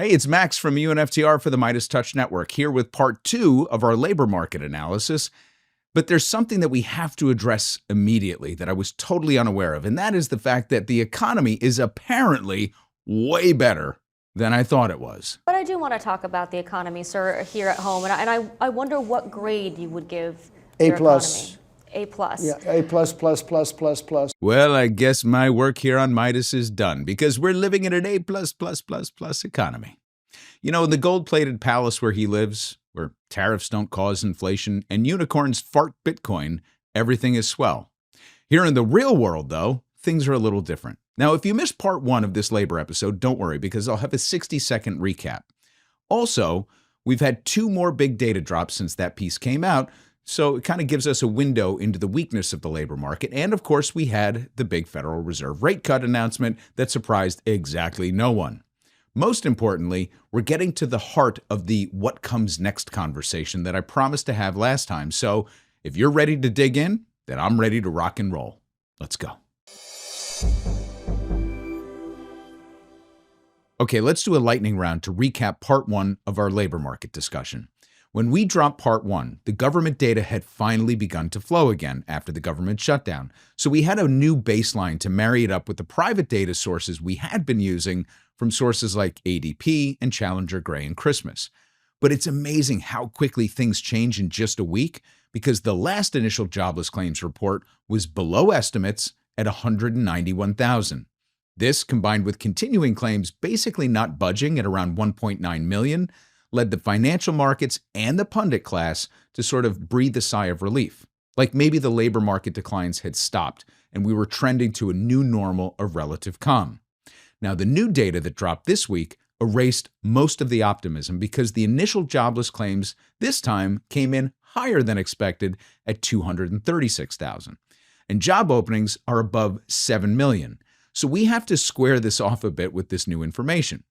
Hey, it's Max from UNFTR for the MeidasTouch Network, here with part 2 of our labor market analysis. But there's something that we have to address immediately that I was totally unaware of, and that is the fact that the economy is apparently way better than I thought it was. But I do want to talk about the economy, sir, here at home, and I wonder what grade you would give A your plus. economy. A plus. Yeah, A plus, plus, plus, plus, plus. Well, I guess my work here on Midas is done, because we're living in an A++++ economy. You know, in the gold-plated palace where he lives, where tariffs don't cause inflation and unicorns fart Bitcoin, everything is swell. Here in the real world, though, things are a little different. Now, if you missed part 1 of this labor episode, don't worry, because I'll have a 60-second recap. Also, we've had 2 more big data drops since that piece came out, so it kind of gives us a window into the weakness of the labor market. And of course, we had the big Federal Reserve rate cut announcement that surprised exactly no one. Most importantly, we're getting to the heart of the what comes next conversation that I promised to have last time. So if you're ready to dig in, then I'm ready to rock and roll. Let's go. Okay, let's do a lightning round to recap part 1 of our labor market discussion. When we dropped part 1, the government data had finally begun to flow again after the government shutdown. So we had a new baseline to marry it up with the private data sources we had been using from sources like ADP and Challenger Gray and Christmas. But it's amazing how quickly things change in just a week, because the last initial jobless claims report was below estimates at 191,000. This, combined with continuing claims basically not budging at around 1.9 million, led the financial markets and the pundit class to sort of breathe a sigh of relief. Like maybe the labor market declines had stopped and we were trending to a new normal of relative calm. Now, the new data that dropped this week erased most of the optimism, because the initial jobless claims this time came in higher than expected at 236,000. And job openings are above 7 million. So we have to square this off a bit with this new information.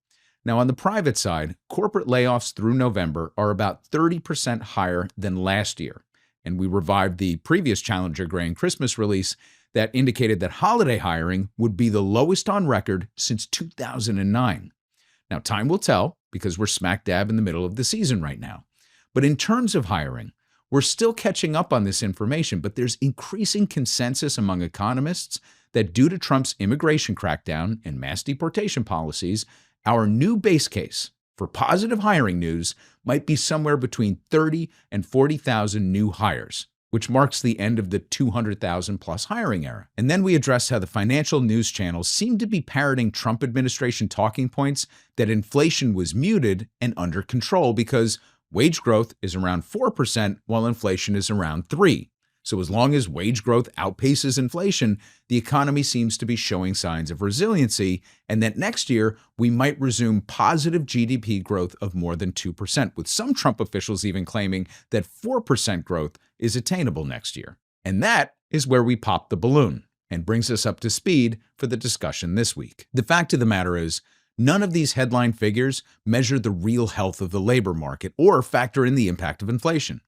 Now, on the private side, corporate layoffs through November are about 30% higher than last year. And we revived the previous Challenger Gray and Christmas release that indicated that holiday hiring would be the lowest on record since 2009. Now, time will tell, because we're smack dab in the middle of the season right now. But in terms of hiring, we're still catching up on this information, but there's increasing consensus among economists that due to Trump's immigration crackdown and mass deportation policies, our new base case for positive hiring news might be somewhere between 30 and 40,000 new hires, which marks the end of the 200,000 plus hiring era. And then we addressed how the financial news channels seem to be parroting Trump administration talking points that inflation was muted and under control because wage growth is around 4% while inflation is around 3%. So as long as wage growth outpaces inflation, the economy seems to be showing signs of resiliency, and that next year we might resume positive GDP growth of more than 2%, with some Trump officials even claiming that 4% growth is attainable next year. And that is where we pop the balloon, and brings us up to speed for the discussion this week. The fact of the matter is, none of these headline figures measure the real health of the labor market or factor in the impact of inflation.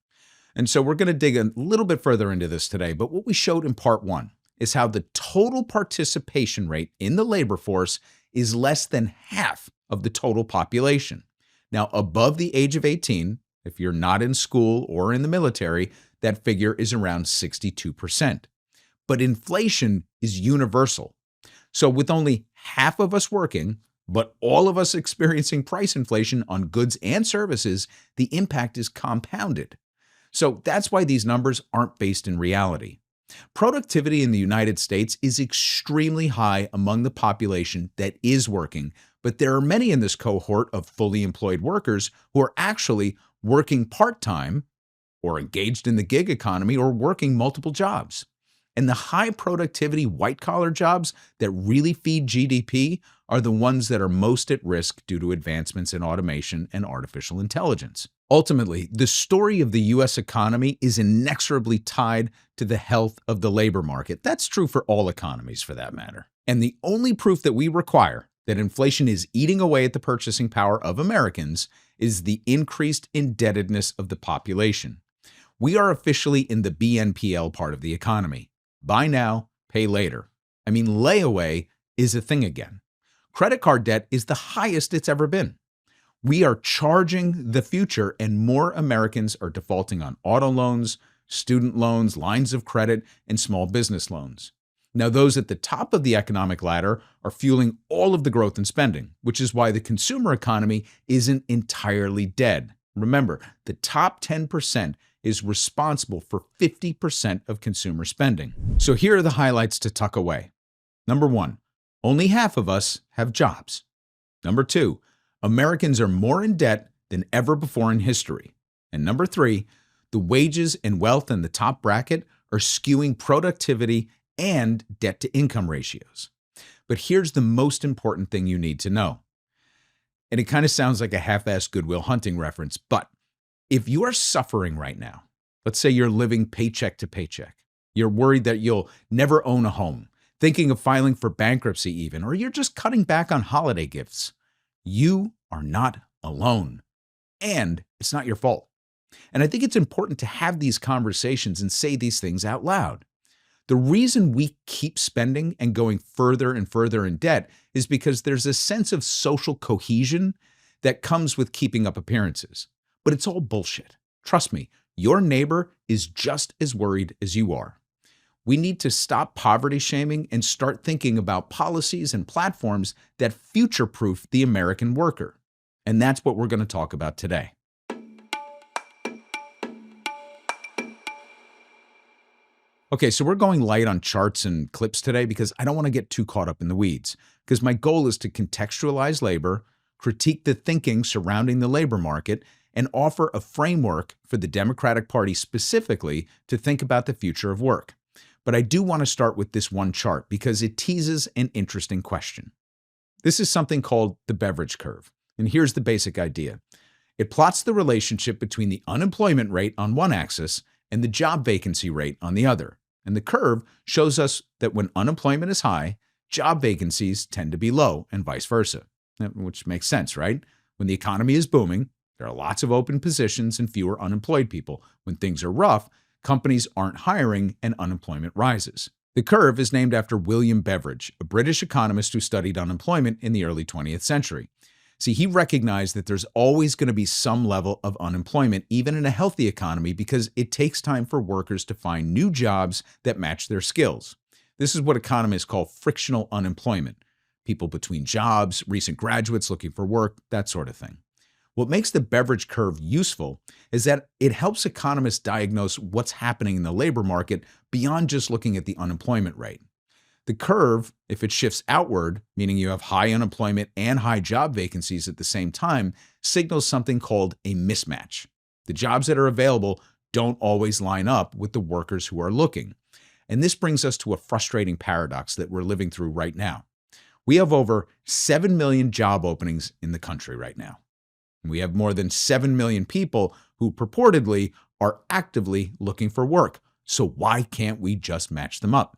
And so we're going to dig a little bit further into this today, but what we showed in part 1 is how the total participation rate in the labor force is less than half of the total population. Now, above the age of 18, if you're not in school or in the military, that figure is around 62%. But inflation is universal. So with only half of us working, but all of us experiencing price inflation on goods and services, the impact is compounded. So that's why these numbers aren't based in reality. Productivity in the United States is extremely high among the population that is working, but there are many in this cohort of fully employed workers who are actually working part-time or engaged in the gig economy or working multiple jobs. And the high productivity white-collar jobs that really feed GDP are the ones that are most at risk due to advancements in automation and artificial intelligence. Ultimately, the story of the U.S. economy is inexorably tied to the health of the labor market. That's true for all economies, for that matter. And the only proof that we require that inflation is eating away at the purchasing power of Americans is the increased indebtedness of the population. We are officially in the BNPL part of the economy. Buy now, pay later. I mean, layaway is a thing again. Credit card debt is the highest it's ever been. We are charging the future, and more Americans are defaulting on auto loans, student loans, lines of credit, and small business loans. Now, those at the top of the economic ladder are fueling all of the growth in spending, which is why the consumer economy isn't entirely dead. Remember, the top 10% is responsible for 50% of consumer spending. So here are the highlights to tuck away. Number 1, only half of us have jobs. Number 2, Americans are more in debt than ever before in history. And number 3, the wages and wealth in the top bracket are skewing productivity and debt-to-income ratios. But here's the most important thing you need to know. And it kind of sounds like a half-assed Good Will Hunting reference, but if you are suffering right now, let's say you're living paycheck to paycheck, you're worried that you'll never own a home, thinking of filing for bankruptcy even, or you're just cutting back on holiday gifts, you are not alone. And it's not your fault. And I think it's important to have these conversations and say these things out loud. The reason we keep spending and going further and further in debt is because there's a sense of social cohesion that comes with keeping up appearances. But it's all bullshit. Trust me, your neighbor is just as worried as you are. We need to stop poverty shaming and start thinking about policies and platforms that future-proof the American worker. And that's what we're going to talk about today. Okay, so we're going light on charts and clips today because I don't want to get too caught up in the weeds, because my goal is to contextualize labor, critique the thinking surrounding the labor market, and offer a framework for the Democratic Party specifically to think about the future of work. But I do want to start with this one chart because it teases an interesting question. This is something called the beverage curve, and here's the basic idea. It plots the relationship between the unemployment rate on one axis and the job vacancy rate on the other. And the curve shows us that when unemployment is high, job vacancies tend to be low and vice versa, which makes sense, right? When the economy is booming, there are lots of open positions and fewer unemployed people. When things are rough, companies aren't hiring and unemployment rises. The curve is named after William Beveridge, a British economist who studied unemployment in the early 20th century. See, he recognized that there's always going to be some level of unemployment, even in a healthy economy, because it takes time for workers to find new jobs that match their skills. This is what economists call frictional unemployment. People between jobs, recent graduates looking for work, that sort of thing. What makes the Beveridge curve useful is that it helps economists diagnose what's happening in the labor market beyond just looking at the unemployment rate. The curve, if it shifts outward, meaning you have high unemployment and high job vacancies at the same time, signals something called a mismatch. The jobs that are available don't always line up with the workers who are looking. And this brings us to a frustrating paradox that we're living through right now. We have over 7 million job openings in the country right now. We have more than 7 million people who purportedly are actively looking for work. So why can't we just match them up?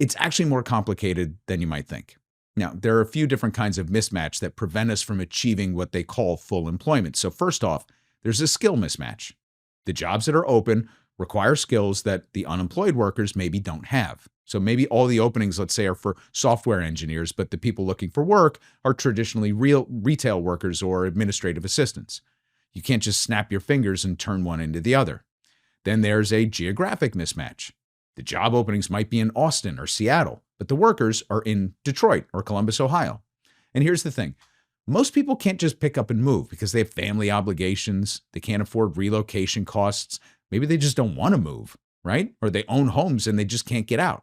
It's actually more complicated than you might think. Now, there are a few different kinds of mismatch that prevent us from achieving what they call full employment. So first off, there's a skill mismatch. The jobs that are open require skills that the unemployed workers maybe don't have. So maybe all the openings, let's say, are for software engineers, but the people looking for work are traditionally retail workers or administrative assistants. You can't just snap your fingers and turn one into the other. Then there's a geographic mismatch. The job openings might be in Austin or Seattle, but the workers are in Detroit or Columbus, Ohio. And here's the thing. Most people can't just pick up and move because they have family obligations. They can't afford relocation costs. Maybe they just don't want to move, right? Or they own homes and they just can't get out.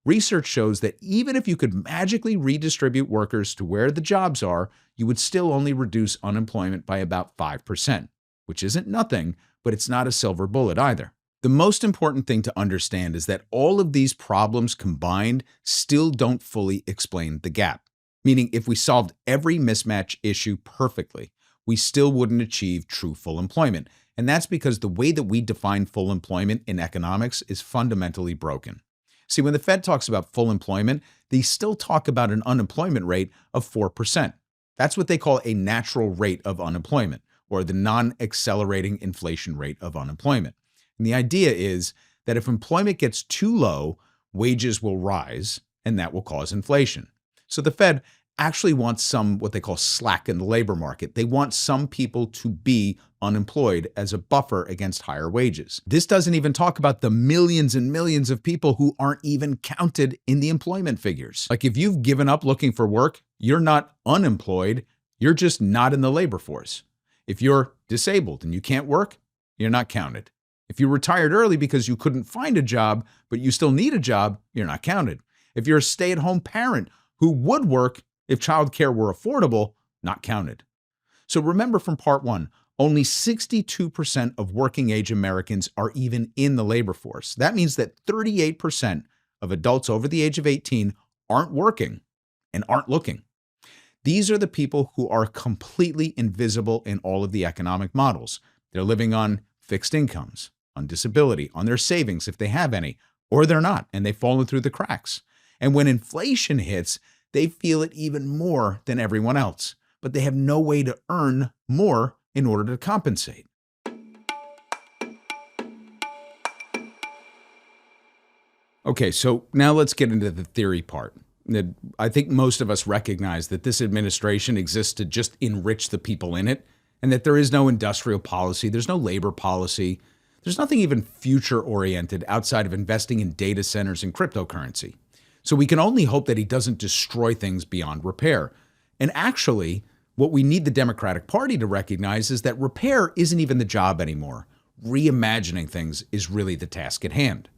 Research shows that even if you could magically redistribute workers to where the jobs are, you would still only reduce unemployment by about 5%, which isn't nothing, but it's not a silver bullet either. The most important thing to understand is that all of these problems combined still don't fully explain the gap. Meaning, if we solved every mismatch issue perfectly, we still wouldn't achieve true full employment. And that's because the way that we define full employment in economics is fundamentally broken. See, when the Fed talks about full employment, they still talk about an unemployment rate of 4%. That's what they call a natural rate of unemployment, or the non-accelerating inflation rate of unemployment. And the idea is that if employment gets too low, wages will rise, and that will cause inflation. So the Fed actually want some what they call slack in the labor market. They want some people to be unemployed as a buffer against higher wages. This doesn't even talk about the millions and millions of people who aren't even counted in the employment figures. Like if you've given up looking for work, you're not unemployed, you're just not in the labor force. If you're disabled and you can't work, you're not counted. If you retired early because you couldn't find a job, but you still need a job, you're not counted. If you're a stay-at-home parent who would work if childcare were affordable, not counted. So remember from part one, only 62% of working-age Americans are even in the labor force. That means that 38% of adults over the age of 18 aren't working and aren't looking. These are the people who are completely invisible in all of the economic models. They're living on fixed incomes, on disability, on their savings if they have any, or they're not, and they've fallen through the cracks. And when inflation hits, they feel it even more than everyone else, but they have no way to earn more in order to compensate. Okay, so now let's get into the theory part. I think most of us recognize that this administration exists to just enrich the people in it, and that there is no industrial policy, there's no labor policy, there's nothing even future-oriented outside of investing in data centers and cryptocurrency. So we can only hope that he doesn't destroy things beyond repair. And actually, what we need the Democratic Party to recognize is that repair isn't even the job anymore. Reimagining things is really the task at hand.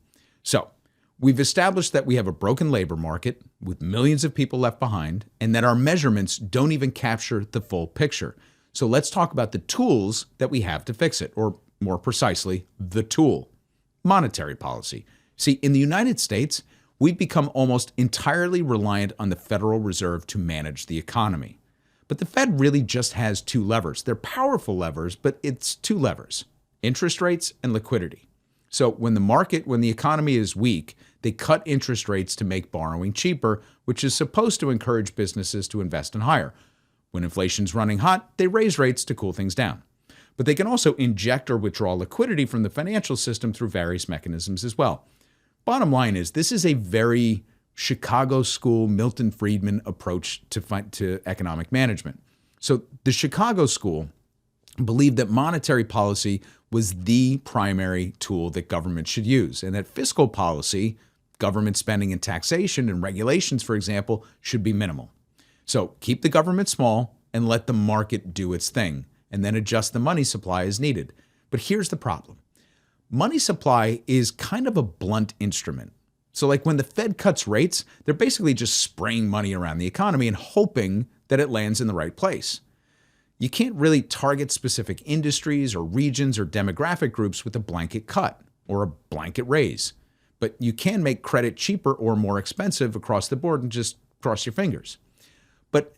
So, we've established that we have a broken labor market with millions of people left behind, and that our measurements don't even capture the full picture. So let's talk about the tools that we have to fix it, or more precisely, the tool: monetary policy. See, in the United States, we've become almost entirely reliant on the Federal Reserve to manage the economy. But the Fed really just has two levers. They're powerful levers, but it's two levers: interest rates and liquidity. So when the economy is weak, they cut interest rates to make borrowing cheaper, which is supposed to encourage businesses to invest and hire. When inflation's running hot, they raise rates to cool things down. But they can also inject or withdraw liquidity from the financial system through various mechanisms as well. Bottom line is, this is a very Chicago school, Milton Friedman approach to economic management. So the Chicago school believed that monetary policy was the primary tool that government should use, and that fiscal policy, government spending and taxation and regulations, for example, should be minimal. So keep the government small and let the market do its thing, and then adjust the money supply as needed. But here's the problem. Money supply is kind of a blunt instrument. So like when the Fed cuts rates, they're basically just spraying money around the economy and hoping that it lands in the right place. You can't really target specific industries or regions or demographic groups with a blanket cut or a blanket raise. But you can make credit cheaper or more expensive across the board and just cross your fingers. But,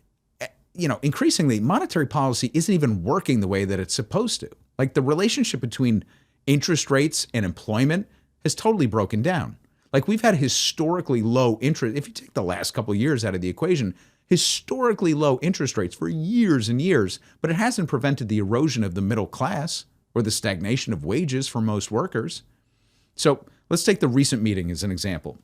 increasingly, monetary policy isn't even working the way that it's supposed to. Like the relationship between interest rates and employment has totally broken down. Like we've had historically low interest. If you take the last couple of years out of the equation, historically low interest rates for years and years, but it hasn't prevented the erosion of the middle class or the stagnation of wages for most workers. So let's take the recent meeting as an example.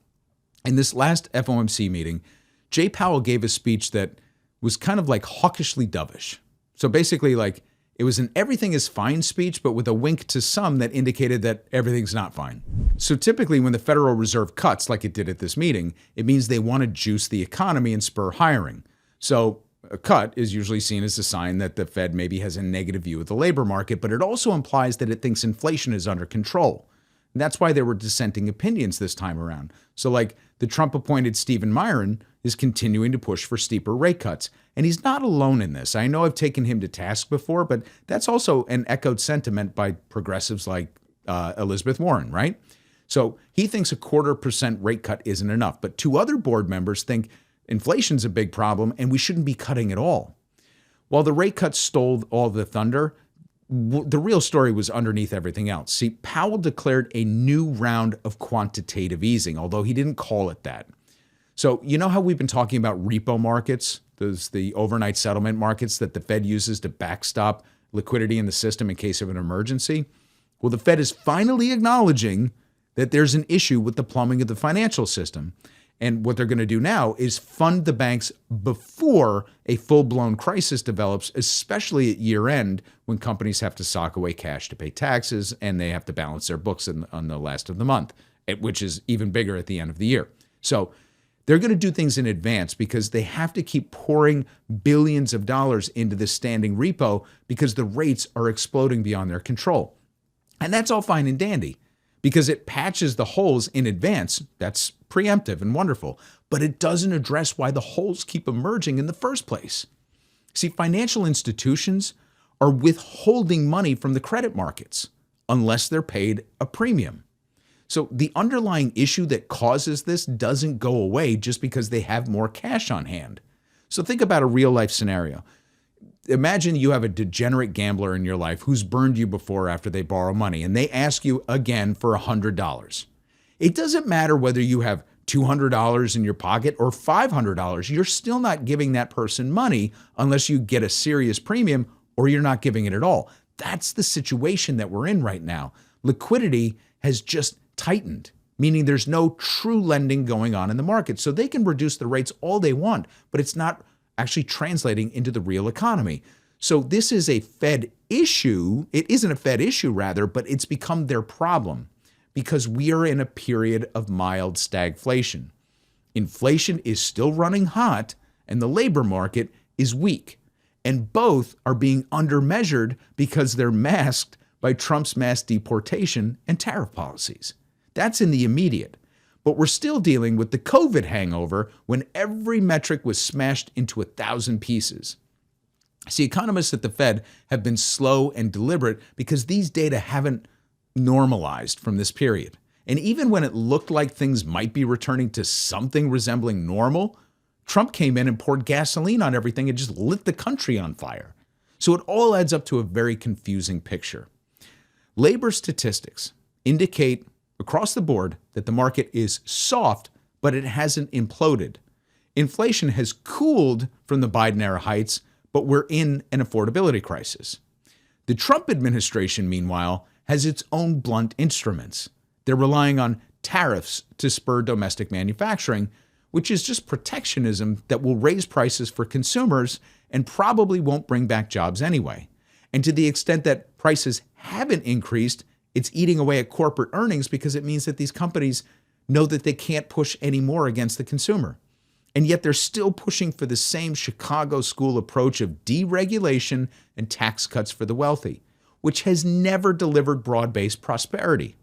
In this last FOMC meeting, Jay Powell gave a speech that was kind of like hawkishly dovish. So basically, like, it was an everything is fine speech, but with a wink to some that indicated that everything's not fine. So typically when the Federal Reserve cuts, like it did at this meeting, it means they want to juice the economy and spur hiring. So a cut is usually seen as a sign that the Fed maybe has a negative view of the labor market, but it also implies that it thinks inflation is under control. And that's why there were dissenting opinions this time around. So like the Trump-appointed Stephen Myron is continuing to push for steeper rate cuts. And he's not alone in this. I know I've taken him to task before, but that's also an echoed sentiment by progressives like Elizabeth Warren, right? So he thinks a 0.25% rate cut isn't enough. But two other board members think inflation's a big problem and we shouldn't be cutting at all. While the rate cuts stole all the thunder, the real story was underneath everything else. See, Powell declared a new round of quantitative easing, although he didn't call it that. So you know how we've been talking about repo markets, the overnight settlement markets that the Fed uses to backstop liquidity in the system in case of an emergency? Well, the Fed is finally acknowledging that there's an issue with the plumbing of the financial system. And what they're going to do now is fund the banks before a full-blown crisis develops, especially at year end when companies have to sock away cash to pay taxes and they have to balance their books on the last of the month, which is even bigger at the end of the year. So they're going to do things in advance because they have to keep pouring billions of dollars into this standing repo because the rates are exploding beyond their control. And that's all fine and dandy because it patches the holes in advance. That's preemptive and wonderful, but it doesn't address why the holes keep emerging in the first place. See, financial institutions are withholding money from the credit markets unless they're paid a premium. So the underlying issue that causes this doesn't go away just because they have more cash on hand. So think about a real life scenario. Imagine you have a degenerate gambler in your life who's burned you before after they borrow money, and they ask you again for $100. It doesn't matter whether you have $200 in your pocket or $500. You're still not giving that person money unless you get a serious premium or you're not giving it at all. That's the situation that we're in right now. Liquidity has just tightened, meaning there's no true lending going on in the market. So they can reduce the rates all they want, but it's not actually translating into the real economy. So this is a Fed issue. It isn't a Fed issue, rather, but it's become their problem because we are in a period of mild stagflation. Inflation is still running hot and the labor market is weak. And both are being undermeasured because they're masked by Trump's mass deportation and tariff policies. That's in the immediate. But we're still dealing with the COVID hangover when every metric was smashed into 1,000 pieces. See, economists at the Fed have been slow and deliberate because these data haven't normalized from this period. And even when it looked like things might be returning to something resembling normal, Trump came in and poured gasoline on everything and just lit the country on fire. So it all adds up to a very confusing picture. Labor statistics indicate across the board that the market is soft, but it hasn't imploded. Inflation has cooled from the Biden-era heights, but we're in an affordability crisis. The Trump administration, meanwhile, has its own blunt instruments. They're relying on tariffs to spur domestic manufacturing, which is just protectionism that will raise prices for consumers and probably won't bring back jobs anyway. And to the extent that prices haven't increased, it's eating away at corporate earnings because it means that these companies know that they can't push any more against the consumer. And yet they're still pushing for the same Chicago school approach of deregulation and tax cuts for the wealthy, which has never delivered broad-based prosperity.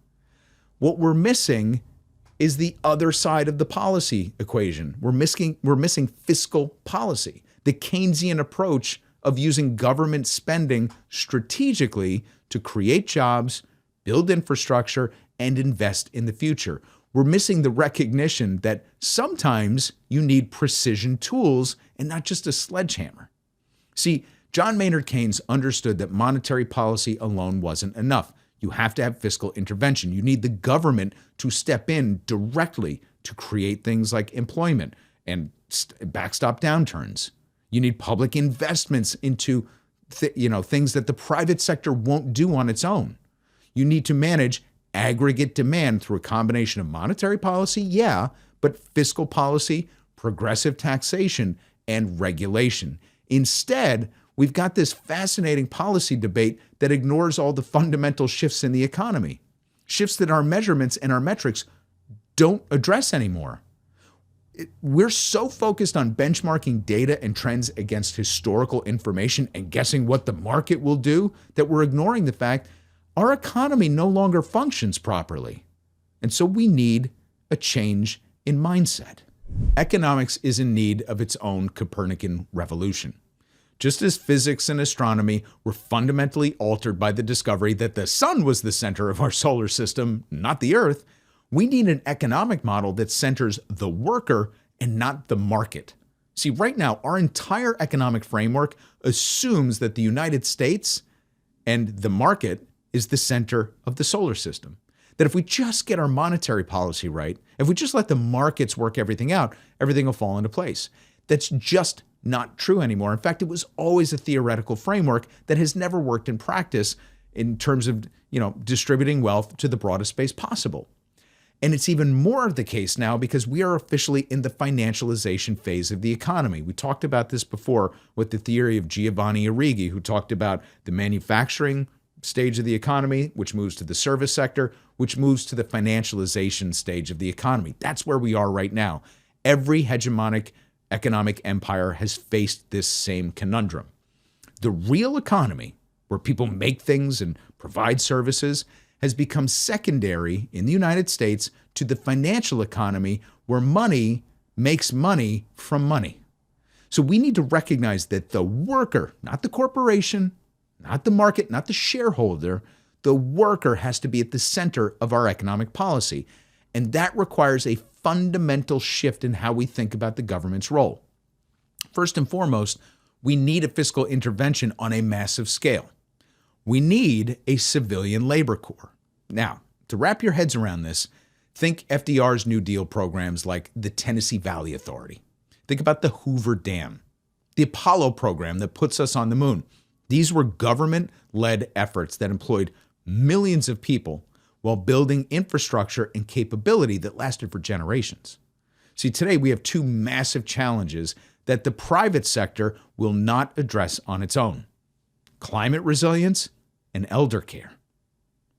What we're missing is the other side of the policy equation. We're missing fiscal policy, the Keynesian approach of using government spending strategically to create jobs, build infrastructure, and invest in the future. We're missing the recognition that sometimes you need precision tools and not just a sledgehammer. See, John Maynard Keynes understood that monetary policy alone wasn't enough. You have to have fiscal intervention. You need the government to step in directly to create things like employment and backstop downturns. You need public investments into things that the private sector won't do on its own. You need to manage aggregate demand through a combination of monetary policy, yeah, but fiscal policy, progressive taxation, and regulation. Instead, we've got this fascinating policy debate that ignores all the fundamental shifts in the economy, shifts that our measurements and our metrics don't address anymore. We're so focused on benchmarking data and trends against historical information and guessing what the market will do that we're ignoring the fact our economy no longer functions properly. And so we need a change in mindset. Economics is in need of its own Copernican revolution. Just as physics and astronomy were fundamentally altered by the discovery that the sun was the center of our solar system, not the Earth, we need an economic model that centers the worker and not the market. See, right now, our entire economic framework assumes that the United States and the market is the center of the solar system. That if we just get our monetary policy right, if we just let the markets work everything out, everything will fall into place. That's just not true anymore. In fact, it was always a theoretical framework that has never worked in practice in terms of, distributing wealth to the broadest base possible. And it's even more the case now because we are officially in the financialization phase of the economy. We talked about this before with the theory of Giovanni Arrighi, who talked about the manufacturing stage of the economy, which moves to the service sector, which moves to the financialization stage of the economy. That's where we are right now. Every hegemonic economic empire has faced this same conundrum. The real economy, where people make things and provide services, has become secondary in the United States to the financial economy, where money makes money from money. So we need to recognize that the worker, not the corporation, not the market, not the shareholder, the worker has to be at the center of our economic policy. And that requires a fundamental shift in how we think about the government's role. First and foremost, we need a fiscal intervention on a massive scale. We need a civilian labor corps. Now, to wrap your heads around this, think FDR's New Deal programs like the Tennessee Valley Authority. Think about the Hoover Dam, the Apollo program that puts us on the moon. These were government-led efforts that employed millions of people while building infrastructure and capability that lasted for generations. See, today we have two massive challenges that the private sector will not address on its own: climate resilience and elder care.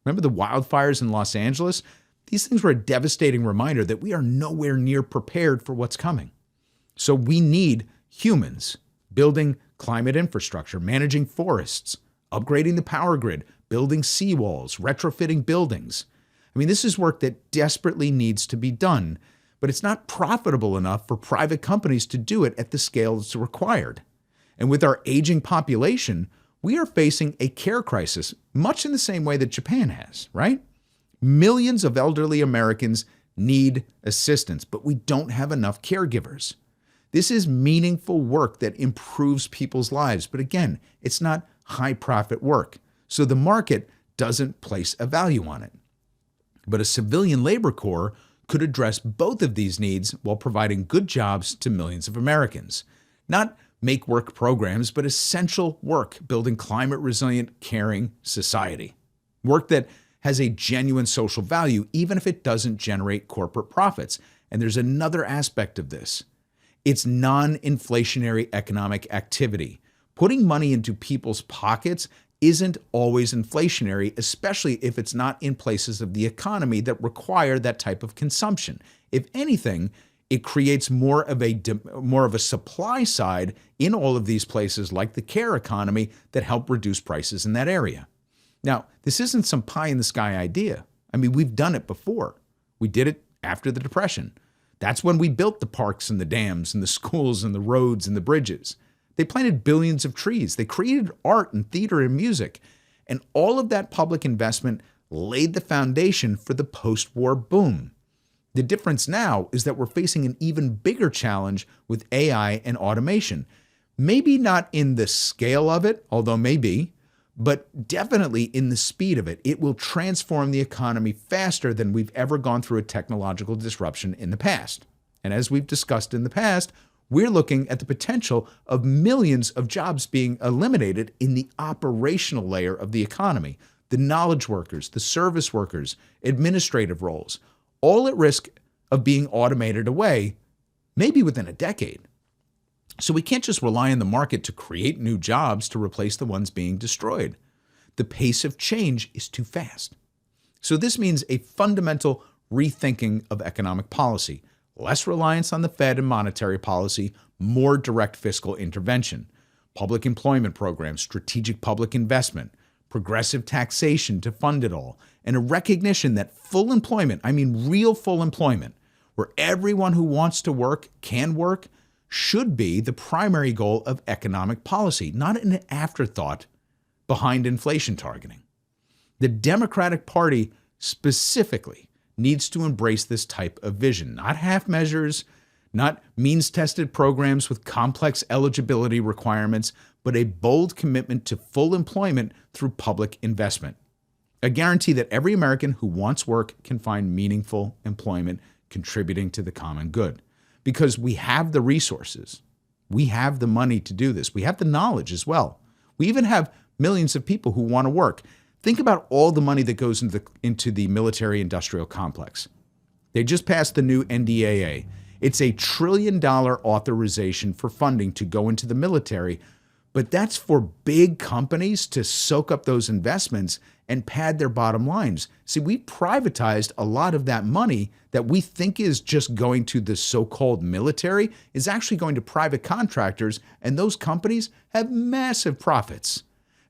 Remember the wildfires in Los Angeles? These things were a devastating reminder that we are nowhere near prepared for what's coming. So we need humans building climate infrastructure, managing forests, upgrading the power grid, building seawalls, retrofitting buildings. I mean, this is work that desperately needs to be done, but it's not profitable enough for private companies to do it at the scale that's required. And with our aging population, we are facing a care crisis, much in the same way that Japan has, right? Millions of elderly Americans need assistance, but we don't have enough caregivers. This is meaningful work that improves people's lives, but again, it's not high-profit work, so the market doesn't place a value on it. But a civilian labor corps could address both of these needs while providing good jobs to millions of Americans. Not make work programs, but essential work building climate-resilient, caring society. Work that has a genuine social value, even if it doesn't generate corporate profits. And there's another aspect of this. It's non-inflationary economic activity. Putting money into people's pockets isn't always inflationary, especially if it's not in places of the economy that require that type of consumption. If anything, it creates more of a supply side in all of these places, like the care economy, that help reduce prices in that area. Now, this isn't some pie-in-the-sky idea. I mean, we've done it before. We did it after the Depression. That's when we built the parks and the dams and the schools and the roads and the bridges. They planted billions of trees. They created art and theater and music. And all of that public investment laid the foundation for the post-war boom. The difference now is that we're facing an even bigger challenge with AI and automation. Maybe not in the scale of it, although maybe, but definitely in the speed of it. It will transform the economy faster than we've ever gone through a technological disruption in the past. And as we've discussed in the past, we're looking at the potential of millions of jobs being eliminated in the operational layer of the economy. The knowledge workers, the service workers, administrative roles, all at risk of being automated away, maybe within a decade. So we can't just rely on the market to create new jobs to replace the ones being destroyed. The pace of change is too fast. So this means a fundamental rethinking of economic policy, less reliance on the Fed and monetary policy, more direct fiscal intervention, public employment programs, strategic public investment, progressive taxation to fund it all, and a recognition that full employment, I mean real full employment, where everyone who wants to work can work, should be the primary goal of economic policy, not an afterthought behind inflation targeting. The Democratic Party specifically needs to embrace this type of vision, not half measures, not means-tested programs with complex eligibility requirements, but a bold commitment to full employment through public investment. A guarantee that every American who wants work can find meaningful employment contributing to the common good. Because we have the resources. We have the money to do this. We have the knowledge as well. We even have millions of people who want to work. Think about all the money that goes into the military-industrial complex. They just passed the new NDAA. It's a $1 trillion authorization for funding to go into the military, but that's for big companies to soak up those investments and pad their bottom lines. See, we privatized a lot of that money that we think is just going to the so-called military is actually going to private contractors, and those companies have massive profits.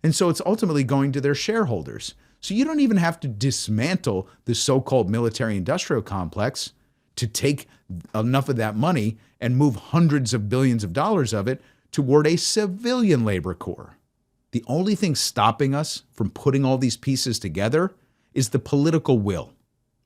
And so it's ultimately going to their shareholders. So you don't even have to dismantle the so-called military-industrial complex to take enough of that money and move hundreds of billions of dollars of it toward a civilian labor corps. The only thing stopping us from putting all these pieces together is the political will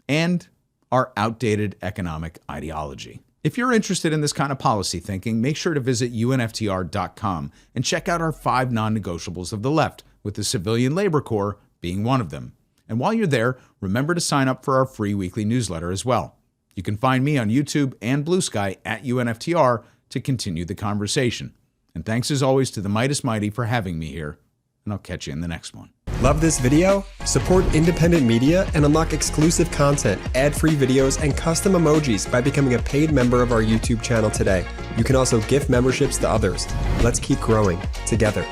and our outdated economic ideology. If you're interested in this kind of policy thinking, make sure to visit UNFTR.com and check out our 5 non-negotiables of the left, with the civilian labor corps being one of them. And while you're there, remember to sign up for our free weekly newsletter as well. You can find me on YouTube and Blue Sky at UNFTR to continue the conversation. And thanks as always to the Meidas Mighty for having me here, and I'll catch you in the next one. Love this video? Support independent media and unlock exclusive content, ad-free videos, and custom emojis by becoming a paid member of our YouTube channel today. You can also gift memberships to others. Let's keep growing together.